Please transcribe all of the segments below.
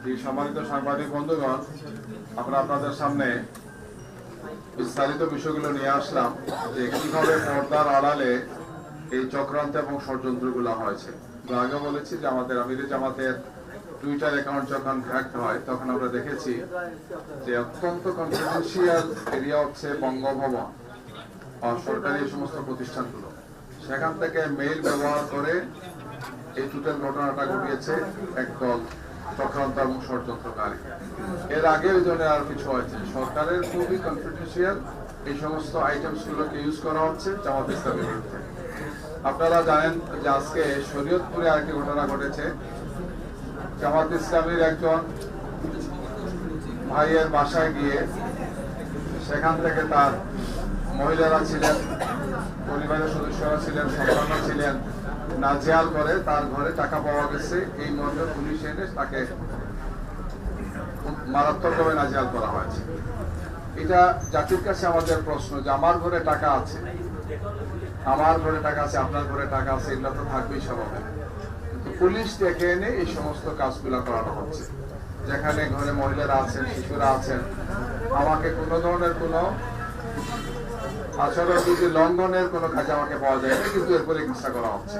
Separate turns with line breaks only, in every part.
এই সম্মানিত সাংবাদিক বন্ধুগণ, আমরা আপনাদের সামনে বিস্তারিত বিষয়গুলো নিয়ে আসলাম যে কিভাবে পর্দার আড়ালে এই চক্রান্ত এবং ষড়যন্ত্রগুলো হয়েছে। আগে বলেছি যে আমাদের আমিরে জামাতের টুইটার অ্যাকাউন্ট যখন হ্যাক হয় তখন আমরা দেখেছি যে অত্যন্ত কনফিডেন্সিয়াল এরিয়া হচ্ছে বঙ্গভবন আর সরকারি এই সমস্ত প্রতিষ্ঠানগুলো, সেখান থেকে মেইল ব্যবহার করে এই টোটাল ঘটনাটা ঘটিয়েছে একদল চক্রান্ত এবং ষড়যন্ত্রকারী। এর আগে ওই ধরনের আর কিছু হয়েছে। সরকারের খুবই কনফিডেন্সিয়াল এই সমস্ত আইটেমস গুলোকে ইউজ করা হচ্ছে জামাত ইসলামের বিরুদ্ধে। আপনারা জানেন যে আজকে শরীয়তপুরে আরেকটি ঘটনা ঘটেছে। জামাত ইসলামের একজন ভাইয়ের বাসায় গিয়ে সেখান থেকে তার মহিলারা ছিলেন, পরিবারের সদস্যরা ছিলেন, সন্তানরা ছিলেন, নাজেহাল করে তার ঘরে টাকা পাওয়া গেছে। এই মর্মে পুলিশ এনে তাকে মারাত্মকভাবে নাজেহাল করা হয়েছে। এটা জাতির কাছে আমাদের প্রশ্ন যে আমার ঘরে টাকা আছে, আমার ঘরে টাকা আছে, আপনার ঘরে টাকা আছে, এগুলো তো থাকবেই স্বাভাবিক। কিন্তু পুলিশ ডেকে এনে এই সমস্ত কাজগুলো করানো হচ্ছে, যেখানে ঘরে মহিলারা আছেন, শিশুরা আছেন। আমাকে কোনো ধরনের কোনো আচরণবিধি লঙ্ঘনের কোনো কাজে আমাকে পাওয়া যায় না, কিন্তু এরপরে চেষ্টা করা হচ্ছে।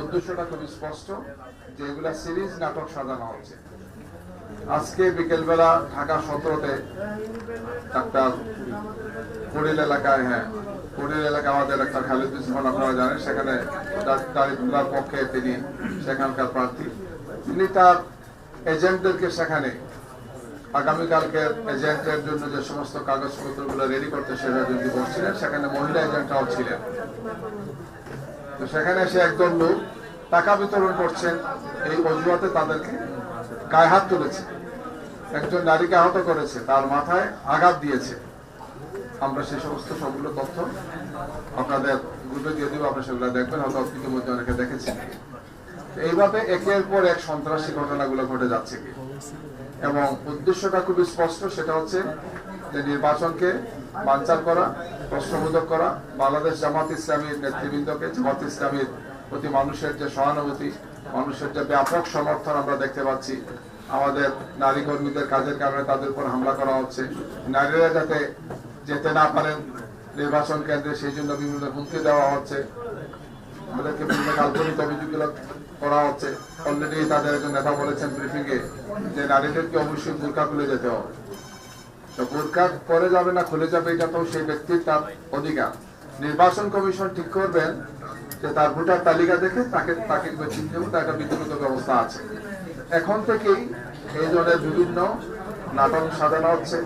উদ্দেশ্যটা খুবই স্পষ্ট যে এগুলা সিরিজ নাটক সাজানো হচ্ছে। আজকে বিকেলবেলা ঢাকা 17-তে ডাক্তার কুড়িল এলাকায়, কুড়িল এলাকা আমাদের ডাক্তার খালিদুজ্জামান আপনারা জানেন, সেখানে ডাক্তার পক্ষে তিনি সেখানকার প্রার্থী। তিনি তার এজেন্টদেরকে সেখানে আগামীকালকের এজেন্টের জন্য যে সমস্ত কাগজপত্রগুলো রেডি করতে সেটার জন্য বসছিলেন, সেখানে মহিলা এজেন্টরাও ছিলেন। তো সেখানে সে একজন লোক টাকা বিতরণ করছেন, এই অজুহাতে তাদেরকে গায়ে হাত তুলেছে, একজন নারীকে আহত করেছে, তার মাথায় আঘাত দিয়েছে। আমরা সেই সমস্ত সবগুলো তথ্য আপনাদের গ্রুপে দিয়ে দিব, আপনারা সেগুলো দেখবেন, হয়তো ইতিমধ্যে অনেকে দেখেছেন। এইভাবে একের পর এক সন্ত্রাসী ঘটনাগুলো ঘটে যাচ্ছে কি, এবং উদ্দেশ্যটা খুবই স্পষ্ট, সেটা হচ্ছে যে নির্বাচনকে বানচাল করা, প্রশ্নবোধক করা। বাংলাদেশ জামাত ইসলামীর নেতৃবৃন্দকে, জামাত ইসলামীর প্রতি মানুষের যে সহানুভূতি, মানুষের যে ব্যাপক সমর্থন আমরা দেখতে পাচ্ছি। আমাদের নারী কর্মীদের কাজের কারণে তাদের উপর হামলা করা হচ্ছে, নারীরা যাতে যেতে না পারেন নির্বাচন কেন্দ্রে সেই জন্য বিভিন্ন হুমকি দেওয়া হচ্ছে, তাদেরকে বিভিন্ন কাল্পনিক অভিযোগগুলো করা হচ্ছে। অলরেডি তাদের একজন নেতা বলেছেন ব্রিফিং এ যে নারীদেরকে অবশ্যই বোরকা খুলে যেতে হবে। তো বোরকা পরে যাবে না খুলে যাবে, এটা তো সেই ব্যক্তির তার অধিকার। নির্বাচন কমিশন ঠিক করবেন যে তার ভোটার তালিকা দেখে তাকে চিনতে হবে, তার একটা বিধিগত ব্যবস্থা আছে। এখন থেকেই এই ধরনের বিভিন্ন নাটক সাজানো হচ্ছে,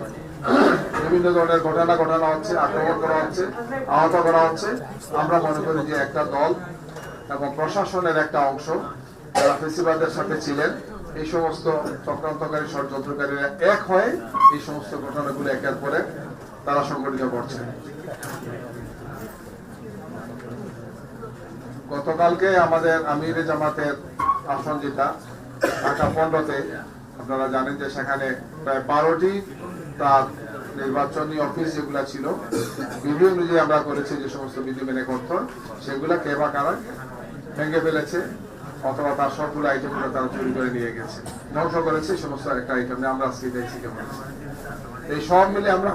বিভিন্ন ধরনের ঘটনা ঘটানো হচ্ছে, আক্রমণ করা হচ্ছে, আহত করা হচ্ছে। আমরা মনে করি যে একটা দল এবং প্রশাসনের একটা অংশ যারা ফেসিবাদের সাথে ছিলেন, এই সমস্ত চক্রান্তকারী ষড়যন্ত্রকারীরা এক হয়ে এই সমস্ত ঘটনাগুলো একের পরে তারা সংগঠিত করছে। গতকালকে আমাদের আমিরে জামাতের আসন যেটা ঢাকা 15-তে, আপনারা জানেন যে সেখানে প্রায় 12টি তার নির্বাচনী অফিস যেগুলা ছিল, বিধি অনুযায়ী আমরা করেছি যে সমস্ত বিধি মেনে করত, সেগুলা কে বা কারা ভেঙে ফেলেছে, অথবা তার সবগুলো আইটেমগুলো তারা চুরি করে নিয়ে গেছে, ধ্বংস করেছে। সমস্ত একটা আইটেম আমরা আজকে দেখছি কেমন। এই সব মিলে আমরা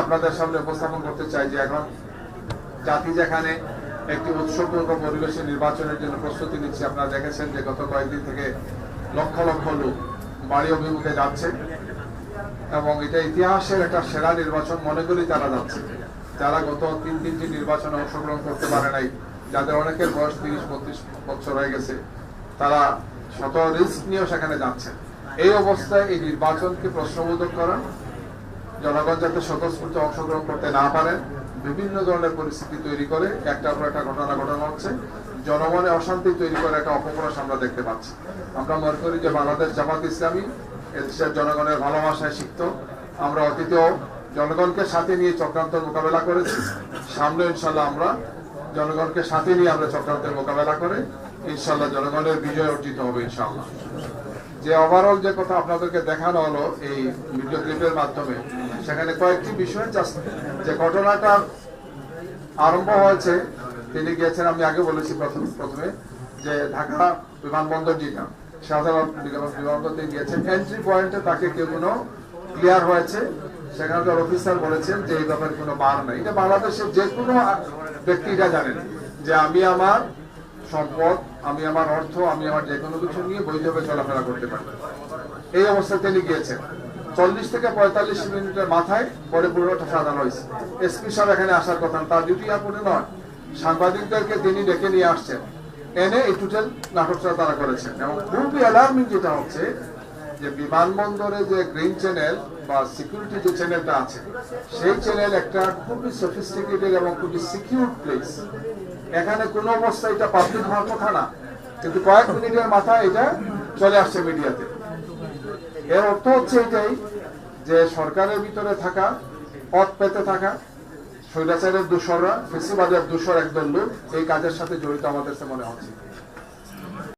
আপনাদের সামনে উপস্থাপন করতে চাই যে এখন জাতি যেখানে একটি উৎসবমুখ পরিবেশে নির্বাচনের জন্য প্রস্তুতি নিচ্ছে। আপনারা দেখেছেন যে গত কয়েকদিন থেকে লক্ষ লক্ষ লোক বাড়ি অভিমুখে যাচ্ছে, এবং এটা ইতিহাসের একটা সেরা নির্বাচন মনে করি তারা যাচ্ছে, যারা গত 3-3টি নির্বাচনে অংশগ্রহণ করতে পারে নাই, যাদের অনেকের বয়স 30-32 বছর হয়ে গেছে, তারা শত রিস্ক নিয়েও সেখানে যাচ্ছেন। এই অবস্থায় এই নির্বাচনকে প্রশ্নবোধক করা, জনগণ যাতে স্বতঃস্ফূর্ত অংশগ্রহণ করতে না পারেন, বিভিন্ন ধরনের পরিস্থিতি তৈরি করে একটার পর একটা ঘটনা ঘটানো হচ্ছে, জনমনে অশান্তি তৈরি করে একটা অপপ্রয়াস আমরা দেখতে পাচ্ছি। আমরা মনে করি যে বাংলাদেশ জামাত ইসলামী এদেশের জনগণের ভালোবাসায় শিখত। আমরা অতীতেও জনগণকে সাথে নিয়ে চক্রান্তের মোকাবেলা করেছি, সামনে ইনশাল্লাহ আমরা জনগণকে সাথে নিয়ে আমরা চক্রান্তের মোকাবেলা করে ইনশাল্লাহ জনগণের বিজয় অর্জিত হবে ইনশাল্লাহ। যে ওভারঅল যে কথা আপনাদেরকে দেখানো হলো এই ভিডিও ক্লিপের মাধ্যমে, সেখানে কয়েকটি বিষয়, জাস্ট যে ঘটনাটা আরম্ভ হয়েছে, তিনি গিয়েছেন, আমি আগে বলেছি প্রথমে যে ঢাকা বিমানবন্দর যেটা, শাহজালাল বিমানবন্দরে গিয়েছেন, এন্ট্রি পয়েন্টে তাকে কেউ কোনো ক্লিয়ার হয়েছে, সেখানকার অফিসার বলেছেন যে এই ব্যাপারে কোনো বার নাই। এটা বাংলাদেশের যে কোনো ব্যক্তি এটা জানেন যে আমি আমার সম্পদ, আমি আমার অর্থ, আমি আমার যে কোনো কিছু নিয়ে বৈধভাবে চলাফেরা করতে পারি। এই অবস্থায় তিনি গিয়েছেন। 40 থেকে 45 মিনিটের মাথায় পরে পুরোটা সাজানো হয়েছে। এসপি সাহেব এখানে আসার কথা, তার ডিউটি আর করে নয়, সাংবাদিকদেরকে তিনি ডেকে নিয়ে আসছেন, এনে এই টোটাল নাটকটা তারা করেছেন। এবং খুবই অ্যালার্মিং যেটা হচ্ছে যে বিমানবন্দরে যে গ্রিন চ্যানেল বা সিকিউরিটি যে চ্যানেলটা আছে, সেই চ্যানেল একটা খুবই সফিস্টিকেটেড এবং খুবই সিকিউর প্লেস। এখানে কোনো অবস্থায় এটা পাবলিক হওয়ার কথা না, কিন্তু কয়েক মিনিটের মাথায় এটা চলে আসছে মিডিয়াতে। এর অর্থ হচ্ছে এটাই যে সরকারের ভিতরে থাকা, পদ পেতে থাকা স্বৈরাচারের দূষররা, ফেসিবাদের দূষর একদল লোক এই কাজের সাথে জড়িত আমাদের মনে হচ্ছে।